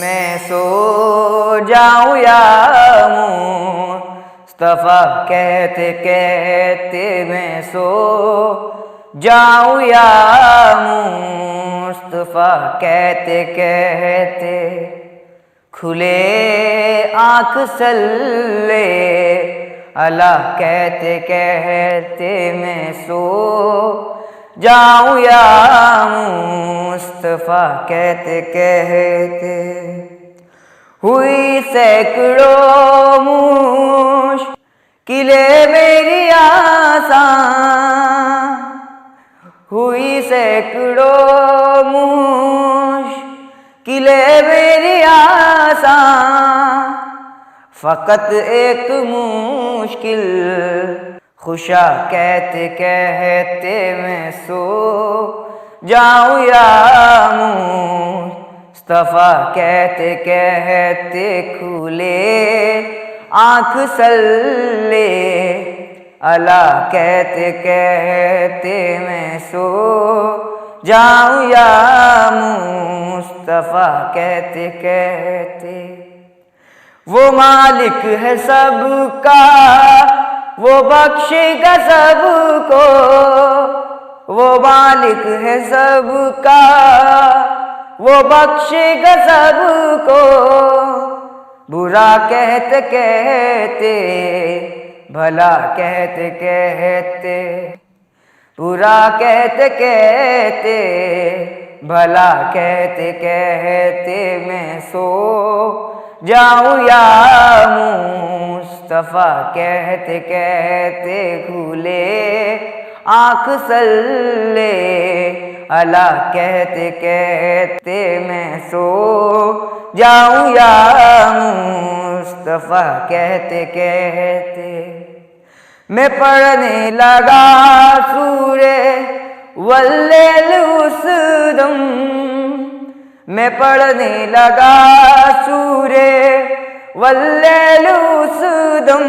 मैं सो जाऊं या मुस्तफा कहते कहते मैं सो जाऊं या मुस्तफा कहते कहते खुले आँख सल्ले अल्लाह कहते कहते मैं सो जाऊं या मुस्तफा कहते कहते हुई सैकड़ों मुश्किले मेरी आसान, हुई सैकड़ों मुश्किले मेरी आसान, फकत एक मुश्किल खुशा कहते कहते मैं सो जाऊं या मुस्तफा कहते कहते खुले आँख सल्ले अल्लाह कहते कहते मैं सो जाऊं या मुस्तफा कहते कहते वो मालिक है सबका वो बख्शेगा सबको, वो मालिक है सबका वो बख्शेगा सबको, बुरा कहते कहते भला कहते कहते, बुरा कहते कहते भला कहते कहते मैं सो जाऊं या मुस्तफा कहते कहते खुले आँख सल्ले अल्लाह कहते कहते मैं सो जाऊं या मुस्तफा कहते कहते मैं पढ़ने लगा सूरे वल्लैल उस दम, मैं पढ़ने लगा सूरे वल्लैल उस दम,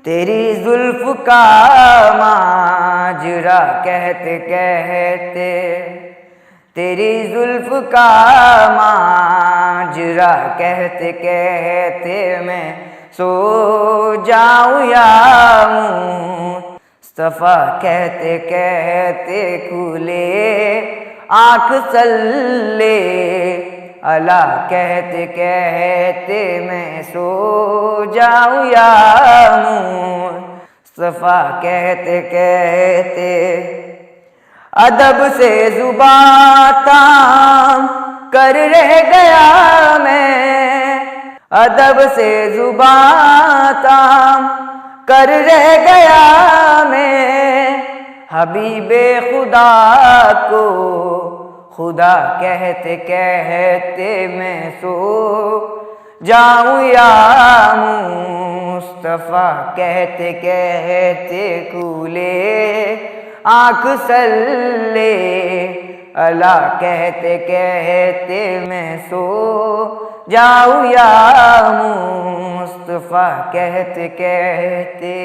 तेरी जुल्फ का माजरा कहते कहते, तेरी जुल्फ का माजरा कहते कहते मैं सो जाऊं या मुस्तफा कहते कहते खुले आँख सल्ले अल्लाह कहते कहते मैं सो जाऊं या मुस्तफा कहते कहते अदब से जुबां ताम कर रह गया मैं, अदब से जुबां ताम कर रह गया मैं, हबीबे खुदा को खुदा कहते कहते मैं सो जाऊं या मुस्तफा कहते कहते खुले आँख सल्ले अल्लाह कहते कहते मैं सो जाऊं या मुस्तफा कहते कहते।